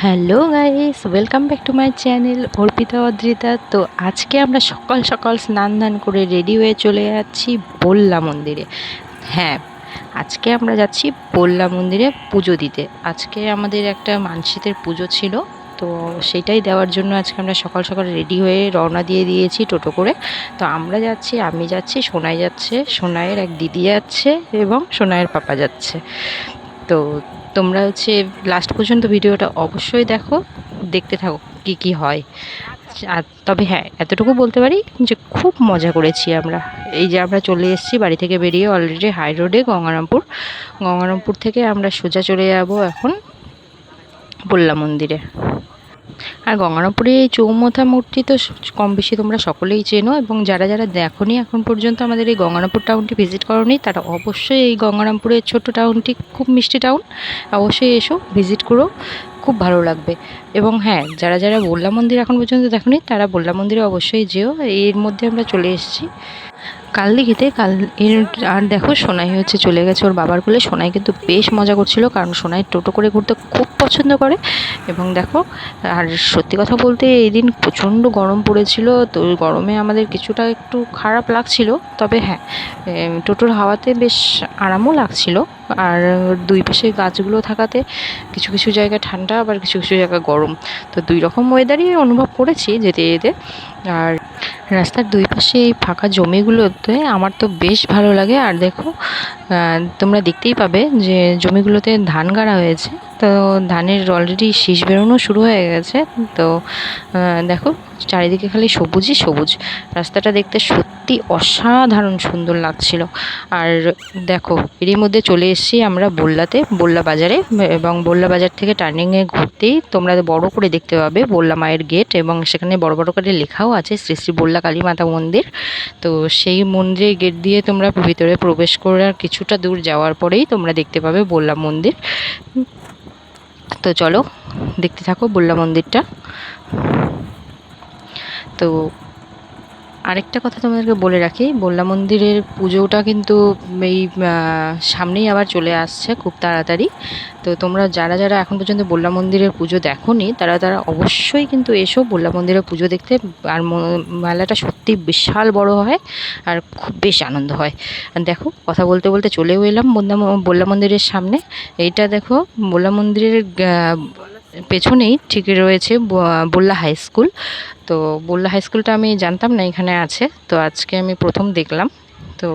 Hello guys, welcome back to my channel Arpita Adrita. তো আজকে আমরা সকাল সকাল স্নান ধান করে রেডি হয়ে চলে যাচ্ছি বল্লা মন্দিরে। হ্যাঁ, আজকে আমরা যাচ্ছি বল্লা মন্দিরে পুজো দিতে। আজকে আমাদের একটা মানসিকের পুজো ছিল, তো সেটাই দেওয়ার জন্য আজকে আমরা সকাল সকাল রেডি হয়ে রওনা দিয়ে দিয়েছি টোটো করে। তো আমরা যাচ্ছি, আমি যাচ্ছি, সোনাই যাচ্ছে, সোনাইয়ের এক দিদি যাচ্ছে এবং সোনাইয়ের পাপা যাচ্ছে। তো তোমরা লাস্ট পর্যন্ত ভিডিওটা অবশ্যই দেখো, দেখতে থাকো কি কি হয়। আর তবে হ্যাঁ, এতটুকু বলতে পারি যে খুব মজা করেছি আমরা। এই যে আমরা চলে এসেছি বাড়ি থেকে বেরিয়ে অলরেডি হাই রোডে গঙ্গারামপুর থেকে আমরা সোজা চলে যাব এখন বল্লা মন্দিরে। আর গঙ্গারামপুরে এই চৌমাথা মূর্তি তো কম বেশি তোমরা সকলেই চেনো, এবং যারা যারা দেখোনি এখন পর্যন্ত আমাদের এই গঙ্গারামপুর টাউনটি ভিজিট করোনি, তারা অবশ্যই এই গঙ্গারামপুরের ছোট্ট টাউনটি খুব মিষ্টি টাউন, অবশ্যই এসো, ভিজিট করো, খুব ভালো লাগবে। এবং হ্যাঁ, যারা যারা বল্লা মন্দির এখন পর্যন্ত দেখোনি তারা বল্লা মন্দিরে অবশ্যই যেও। এর মধ্যে আমরা চলে এসেছি কালদিঘিতে। আর দেখো, সোনাই চলে গেছে ওর বাবার কোলে। সোনাই কিন্তু বেশ মজা করছিল, কারণ সোনাই টোটো করে ঘুরতে খুব পছন্দ করে। এবং দেখো, আর সত্যি কথা বলতে এই দিন প্রচণ্ড গরম পড়েছিল, তো ওই গরমে আমাদের কিছুটা একটু খারাপ লাগছিল। তবে হ্যাঁ, টোটোর হাওয়াতে বেশ আরামও লাগছিল। আর দুই পাশে গাছগুলো থাকাতে কিছু কিছু জায়গায় ঠান্ডা, আবার কিছু কিছু জায়গায় গরম, তো দুই রকম ওয়েদারই অনুভব করেছি যেতে যেতে। আর রাস্তার দুই পাশে এই ফাঁকা জমিগুলোতে আমার তো বেশ ভালো লাগে। আর দেখো, তোমরা দেখতেই পাবে যে জমিগুলোতে ধান গাড়া হয়েছে, তো ধানের অলরেডি শীষ বেরোনো শুরু হয়ে গেছে। তো দেখো, চারিদিকে খালি সবুজই সবুজ। রাস্তাটা দেখতে সত্যি অসাধারণ সুন্দর লাগছিল। আর দেখো, এরই মধ্যে চলে এসেছি আমরা বল্লা বাজারে। এবং বল্লা বাজার থেকে টার্নিংয়ে ঘুরতেই তোমরা বড় করে দেখতে পাবে বল্লা মায়ের গেট, এবং সেখানে বড় বড় করে লেখাও আছে শ্রী শ্রী বল্লা কালী মাতা মন্দির। তো সেই মন্দিরের গেট দিয়ে তোমরা ভিতরে প্রবেশ করার কিছুটা দূর যাওয়ার পরেই তোমরা দেখতে পাবে বল্লা মন্দির। তো চলো, দেখতে থাকো বল্লা মন্দিরটা। তো আরেকটা কথা তোমাদেরকে বলে রাখি, বল্লা মন্দিরের পুজোটা কিন্তু এই সামনেই আবার চলে আসছে খুব তাড়াতাড়ি। তো তোমরা যারা যারা এখন পর্যন্ত বল্লা মন্দিরের পুজো দেখোনি, তারা তারা অবশ্যই কিন্তু এসো বল্লা মন্দিরের পুজো দেখতে। আর মেলাটা সত্যি বিশাল বড় হয়, আর খুব বেশ আনন্দ হয়। আর দেখো, কথা বলতে বলতে চলেও এলাম বল্লা মন্দিরের সামনে। এইটা দেখো, বল্লা মন্দিরের পেছনেই ঠিক রয়েছে বল্লা হাই স্কুল। তো বল্লা হাই স্কুলটা আমি জানতাম না এখানে আছে, তো আজকে আমি প্রথম দেখলাম। তো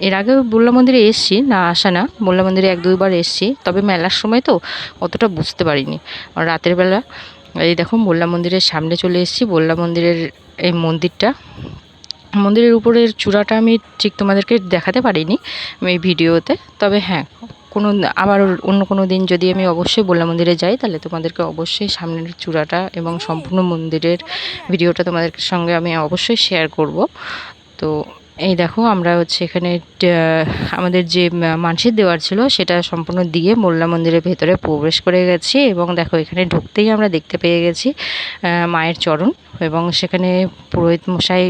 এর আগেও বল্লা মন্দিরে এসেছি, না আসা না, বল্লা মন্দিরে এক দুইবার এসেছি, তবে মেলার সময় তো অতটা বুঝতে পারিনি। আর রাতের বেলা এই দেখো বল্লা মন্দিরের সামনে চলে এসেছি। বল্লা মন্দিরের এই মন্দিরের উপরের চূড়াটা আমি ঠিক তোমাদেরকে দেখাতে পারিনি এই ভিডিওতে। তবে হ্যাঁ, আবার অন্য কোনো দিন যদি আমি অবশ্যই বল্লা মন্দিরে যাই, তাহলে তোমাদেরকে অবশ্যই সামনের চূড়াটা এবং সম্পূর্ণ মন্দিরের ভিডিওটা তোমাদের সঙ্গে আমি অবশ্যই শেয়ার করব। তো এই দেখো, আমরা এখানে আমাদের যে মানসিক দেওয়ার ছিল সেটা সম্পূর্ণ দিয়ে বল্লা মন্দিরের ভেতরে প্রবেশ করে গেছি। এবং দেখো, এখানে ঢুকতেই আমরা দেখতে পেয়ে গেছি মায়ের চরণ, এবং সেখানে পুরোহিত মশাই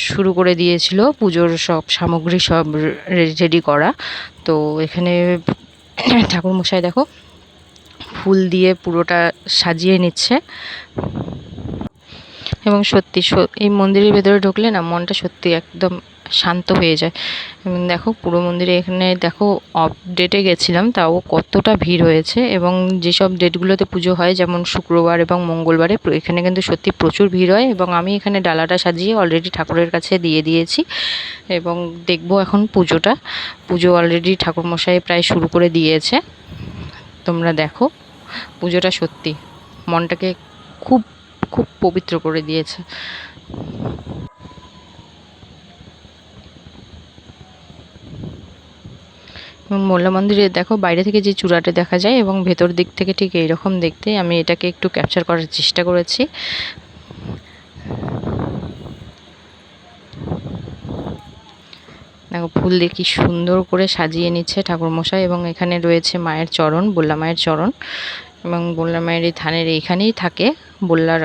শুরু করে দিয়েছিল পুজোর সব সামগ্রী সব রেডি করা। তো এখানে ঠাকুর মশাই দেখো ফুল দিয়ে পুরোটা সাজিয়ে নিচ্ছে। এবং সত্যি এই মন্দিরের ভেতরে ঢুকলে না মনটা সত্যি একদম শান্ত হয়ে যায়। এবং দেখো, পুরো মন্দিরে এখানে দেখো অফ ডেটে গেছিলাম, তাও কতটা ভিড় হয়েছে। এবং যেসব ডেটগুলোতে পুজো হয়, যেমন শুক্রবার এবং মঙ্গলবারে, এখানে কিন্তু সত্যি প্রচুর ভিড় হয়। এবং আমি এখানে ডালাটা সাজিয়ে অলরেডি ঠাকুরের কাছে দিয়ে দিয়েছি, এবং দেখবো এখন পুজো অলরেডি ঠাকুরমশাই প্রায় শুরু করে দিয়েছে। তোমরা দেখো, পুজোটা সত্যি মনটাকে খুব খুব পবিত্র করে দিয়েছে। এবং মোল্লা মন্দিরে দেখো, বাইরে থেকে যে চূড়াটা দেখা যায় এবং ভেতর দিক থেকে ঠিক এইরকম দেখতে। আমি এটাকে একটু ক্যাপচার করার চেষ্টা করেছি। দেখো, ফুল দিয়ে কি সুন্দর করে সাজিয়ে নিচ্ছে ঠাকুরমশাই। এবং এখানে রয়েছে মায়ের চরণ, বল্লা মায়ের চরণ। এবং বল্লা মায়ের এই থানের এইখানেই থাকে বল্লার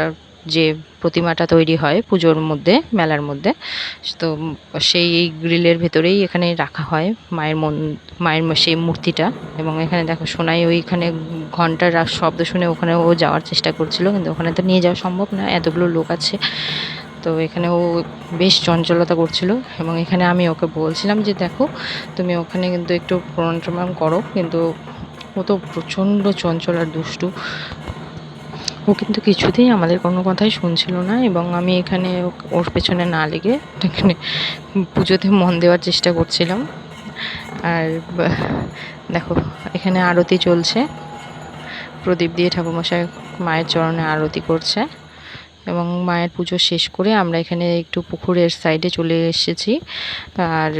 যে প্রতিমাটা তৈরি হয় পুজোর মধ্যে, মেলার মধ্যে, তো সেই গ্রিলের ভেতরেই এখানে রাখা হয় মায়ের সেই মূর্তিটা। এবং এখানে দেখো সোনাই ওইখানে ঘন্টার শব্দ শুনে ওখানে ও যাওয়ার চেষ্টা করছিল, কিন্তু ওখানে তো নিয়ে যাওয়া সম্ভব না, এতগুলো লোক আছে। তো এখানে ও বেশ চঞ্চলতা করছিল, এবং এখানে আমি ওকে বলছিলাম যে দেখো তুমি ওখানে কিন্তু একটু প্রণাম টনাম করো, কিন্তু ও তো প্রচণ্ড চঞ্চল আর দুষ্টু। ও কিন্তু কিছুতেই আমাদের কোনো কথাই শুনছিল না, এবং আমি এখানে ওর পেছনে না লেগে এখানে পুজোতে মন দেওয়ার চেষ্টা করছিলাম। আর দেখো এখানে আরতি চলছে, প্রদীপ দিয়ে ঠাকুরমশাই মায়ের চরণে আরতি করছে। এবং মায়ের পুজো শেষ করে আমরা এখানে একটু পুকুরের সাইডে চলে এসেছি। আর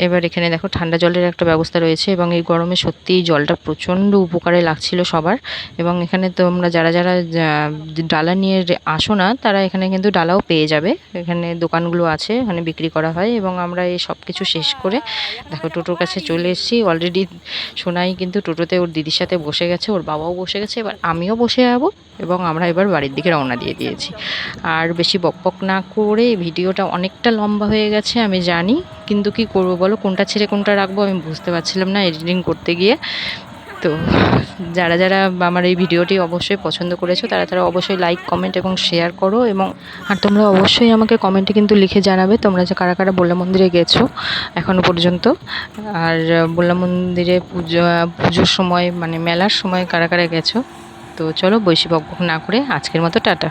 এবার এখানে দেখো ঠান্ডা জলের একটা ব্যবস্থা রয়েছে, এবং এই গরমে সত্যিই জলটা প্রচণ্ড উপকারে লাগছিল সবার। এবং এখানে তোমরা যারা যারা ডালা নিয়ে আসো না, তারা এখানে কিন্তু ডালাও পেয়ে যাবে, এখানে দোকানগুলো আছে, এখানে বিক্রি করা হয়। এবং আমরা এই সব কিছু শেষ করে দেখো টোটোর কাছে চলে এসেছি। অলরেডি সোনাই কিন্তু টোটোতে ওর দিদির সাথে বসে গেছে, ওর বাবাও বসে গেছে, এবার আমিও বসে যাবো, এবং আমরা এবার বাড়ির দিকে রওনা দিয়ে দিয়েছি। আর বেশি বকবক না করে, ভিডিওটা অনেকটা লম্বা হয়ে গেছে আমি জানি, কিন্তু কি করব বলো, কোনটা ছেড়ে কোনটা রাখবো আমি বুঝতে পারছিলাম না এডিটিং করতে গিয়ে। তো যারা যারা আমার এই ভিডিওটি অবশ্যই পছন্দ করেছো, তারা তারা অবশ্যই লাইক, কমেন্ট এবং শেয়ার করো। এবং আর তোমরা অবশ্যই আমাকে কমেন্টে কিন্তু লিখে জানাবে তোমরা যে কারা কারা বল্লা মন্দিরে গেছো এখনও পর্যন্ত, আর বল্লা মন্দিরে পুজোর সময় মানে মেলার সময় কারা কারা গেছো। তো চলো বেশি বকবক না করে আজকের মতো টাটা।